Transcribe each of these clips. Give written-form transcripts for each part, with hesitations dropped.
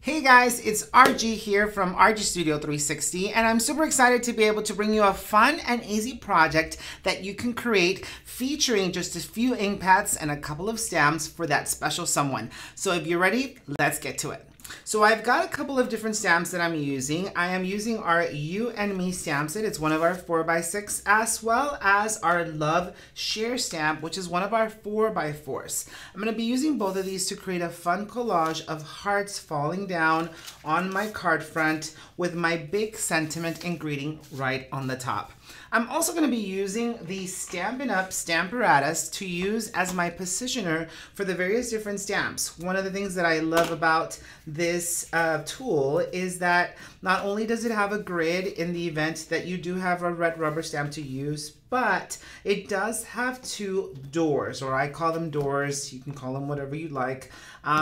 Hey guys, it's RG here from RG Studio 360, and I'm super excited to be able to bring you a fun and easy project that you can create featuring just a few ink pads and a couple of stamps for that special someone. So if you're ready, let's get to it. So I've got a couple of different stamps that I'm using. I am using our You and Me stamp set. It's one of our 4x6, as well as our Love Share stamp, which is one of our 4x4s. I'm going to be using both of these to create a fun collage of hearts falling down on my card front with my big sentiment and greeting right on the top. I'm also going to be using the Stampin' Up! Stamparatus to use as my positioner for the various different stamps. One of the things that I love about this tool is that not only does it have a grid in the event that you do have a red rubber stamp to use, but it does have two doors, or I call them doors. You can call them whatever you like.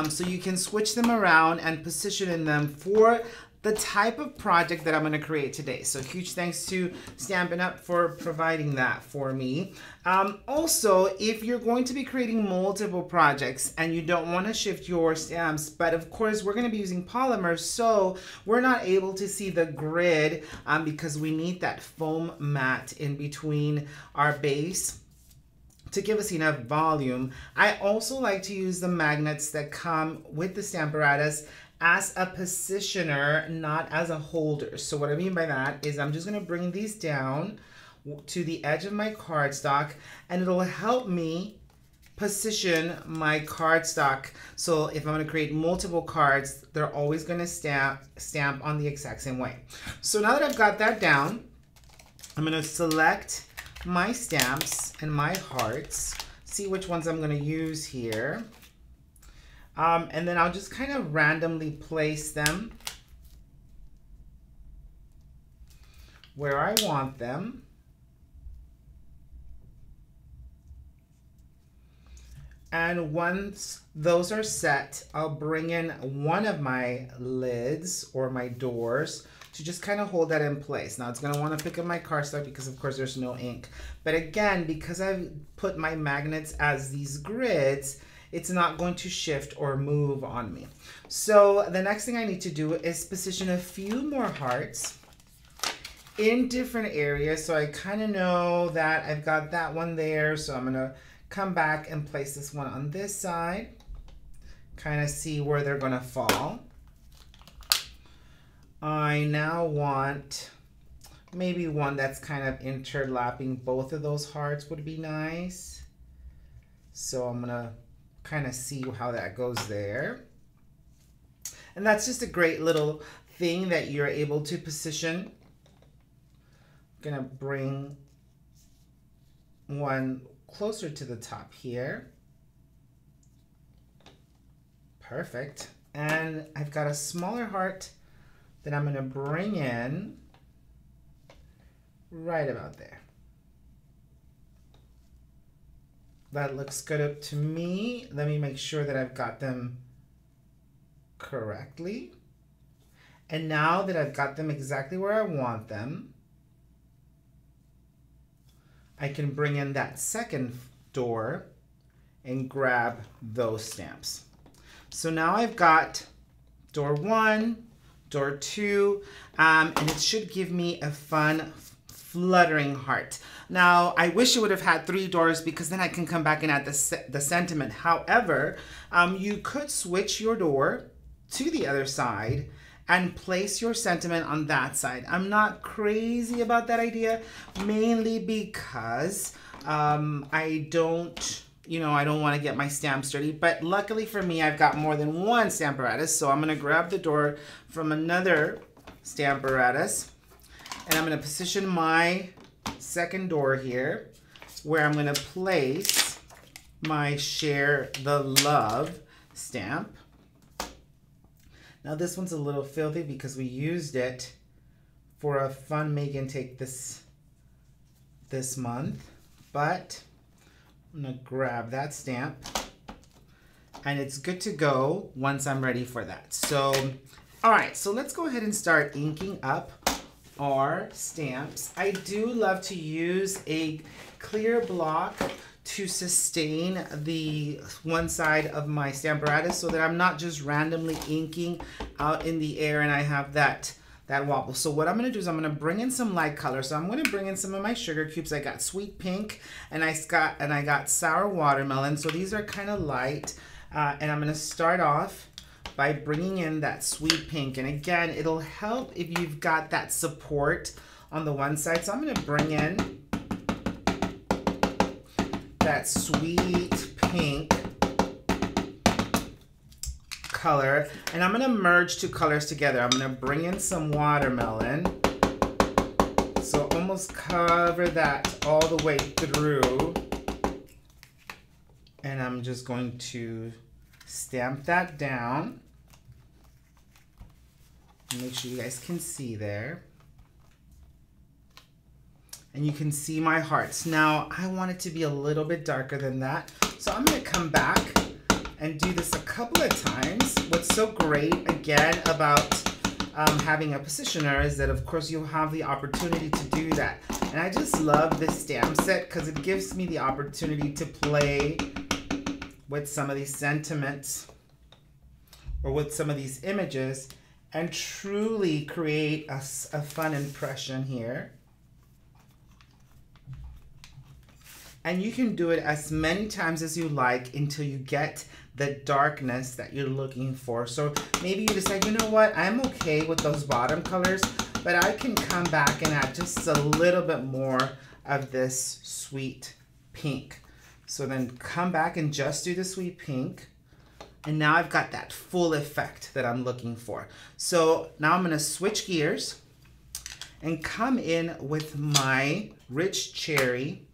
So you can switch them around and position them for the type of project that I'm going to create today. So huge thanks to Stampin' Up! For providing that for me. Also, if you're going to be creating multiple projects and you don't want to shift your stamps, but of course we're going to be using polymer, so we're not able to see the grid because we need that foam mat in between our base to give us enough volume. I also like to use the magnets that come with the Stamparatus as a positioner, not as a holder. So what I mean by that is I'm just going to bring these down to the edge of my cardstock, and it'll help me position my cardstock. So if I'm going to create multiple cards, they're always going to stamp on the exact same way. So now that I've got that down, I'm going to select my stamps and my hearts, see which ones I'm going to use here. And then I'll just kind of randomly place them where I want them. And once those are set, I'll bring in one of my lids or my doors to just kind of hold that in place. Now it's going to want to pick up my cardstock because of course there's no ink. But again, because I've put my magnets as these grids, it's not going to shift or move on me. So the next thing I need to do is position a few more hearts in different areas. So I kind of know that I've got that one there. So I'm gonna come back and place this one on this side, kind of see where they're gonna fall. I now want maybe one that's kind of interlapping. Both of those hearts would be nice. So I'm gonna kind of see how that goes there. And that's just a great little thing that you're able to position. I'm gonna bring one closer to the top here. Perfect. And I've got a smaller heart that I'm gonna bring in right about there. That looks good up to me. Let me make sure that I've got them correctly. And now that I've got them exactly where I want them, I can bring in that second door and grab those stamps. So now I've got door 1, door 2, and it should give me a fun fluttering heart. Now, I wish it would have had 3 doors because then I can come back and add the sentiment. However, you could switch your door to the other side and place your sentiment on that side. I'm not crazy about that idea, mainly because I don't want to get my stamps dirty. But luckily for me, I've got more than one Stamparatus, so I'm going to grab the door from another Stamparatus, and I'm going to position my second door here where I'm going to place my Share the Love stamp. Now this one's a little filthy because we used it for a fun make and take this month, but I'm going to grab that stamp and it's good to go once I'm ready for that. So, all right, so let's go ahead and start inking up our stamps. I do love to use a clear block to sustain the one side of my stamp apparatus so that I'm not just randomly inking out in the air and I have that wobble. So what I'm going to do is I'm going to bring in some light color. So I'm going to bring in some of my sugar cubes. I got sweet pink and I got sour watermelon. So these are kind of light. And I'm going to start off by bringing in that sweet pink. And again, it'll help if you've got that support on the one side. So I'm going to bring in that sweet pink color, and I'm going to merge two colors together. I'm going to bring in some watermelon, so almost cover that all the way through, and I'm just going to stamp that down. Make sure you guys can see there. And you can see my hearts. Now, I want it to be a little bit darker than that. So I'm gonna come back and do this a couple of times. What's so great, again, about having a positioner is that, of course, you'll have the opportunity to do that. And I just love this stamp set because it gives me the opportunity to play with some of these sentiments or with some of these images and truly create a fun impression here. And you can do it as many times as you like until you get the darkness that you're looking for. So maybe you decide, you know what, I'm okay with those bottom colors, but I can come back and add just a little bit more of this sweet pink. So then come back and just do the sweet pink. And now I've got that full effect that I'm looking for. So now I'm gonna switch gears and come in with my rich cherry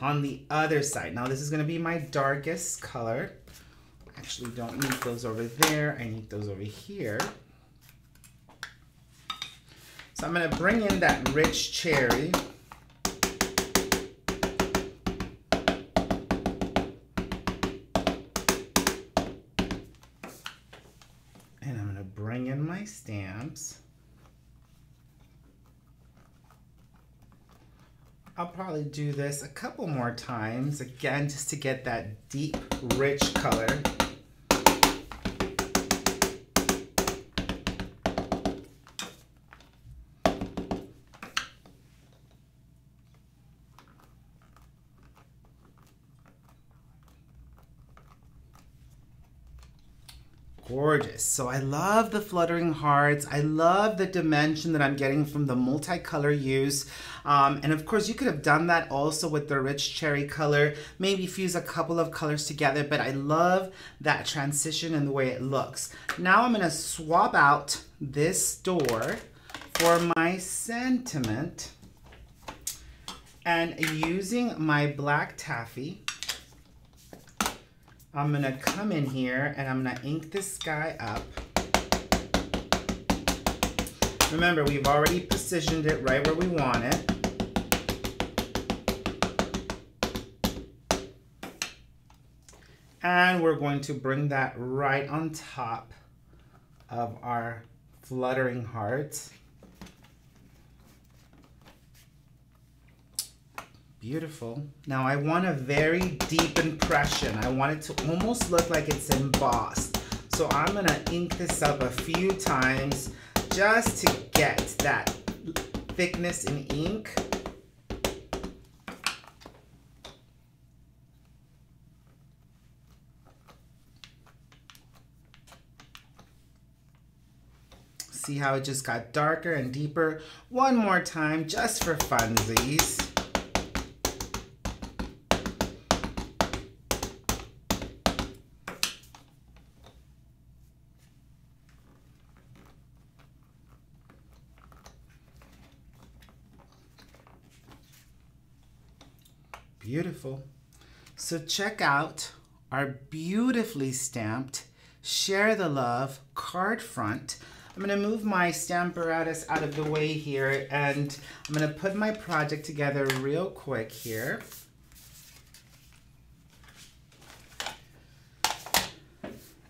on the other side. Now this is going to be my darkest color. Actually, don't need those over there. I need those over here. So I'm going to bring in that rich cherry. And I'm going to bring in my stamps. I'll probably do this a couple more times, again, just to get that deep, rich color. Gorgeous. So I love the fluttering hearts. I love the dimension that I'm getting from the multicolor use. And of course you could have done that also with the rich cherry color, maybe fuse a couple of colors together, but I love that transition and the way it looks. Now I'm gonna swap out this door for my sentiment, and using my black taffy, I'm gonna come in here and I'm gonna ink this guy up. Remember, we've already positioned it right where we want it. And we're going to bring that right on top of our fluttering hearts. Beautiful. Now I want a very deep impression. I want it to almost look like it's embossed. So I'm gonna ink this up a few times just to get that thickness in ink. See how it just got darker and deeper? One more time, just for funsies. Beautiful. So check out our beautifully stamped Share the Love card front. I'm going to move my stamp apparatus out of the way here, and I'm going to put my project together real quick here.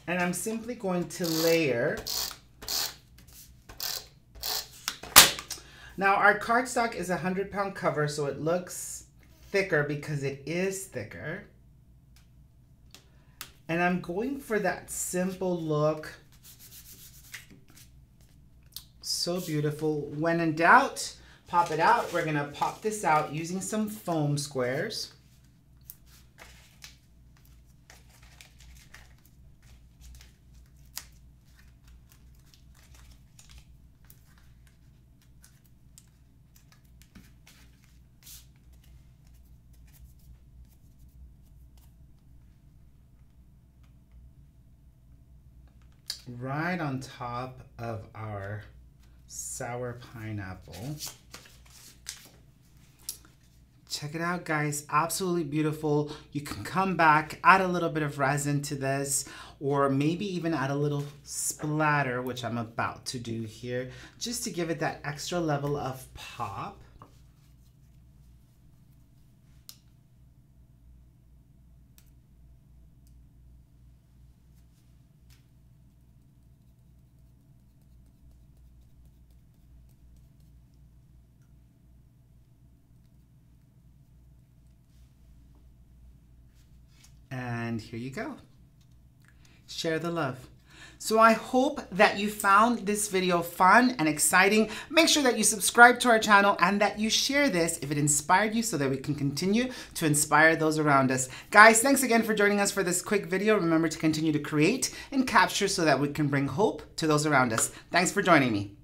And I'm simply going to layer. Now our cardstock is a 100-pound cover, so it looks thicker because it is thicker. And I'm going for that simple look. So beautiful. When in doubt, pop it out. We're gonna pop this out using some foam squares. Right on top of our sour pineapple. Check it out, guys. Absolutely beautiful. You can come back, add a little bit of resin to this, or maybe even add a little splatter, which I'm about to do here, just to give it that extra level of pop. And here you go. Share the love. So I hope that you found this video fun and exciting. Make sure that you subscribe to our channel and that you share this if it inspired you so that we can continue to inspire those around us. Guys, thanks again for joining us for this quick video. Remember to continue to create and capture so that we can bring hope to those around us. Thanks for joining me.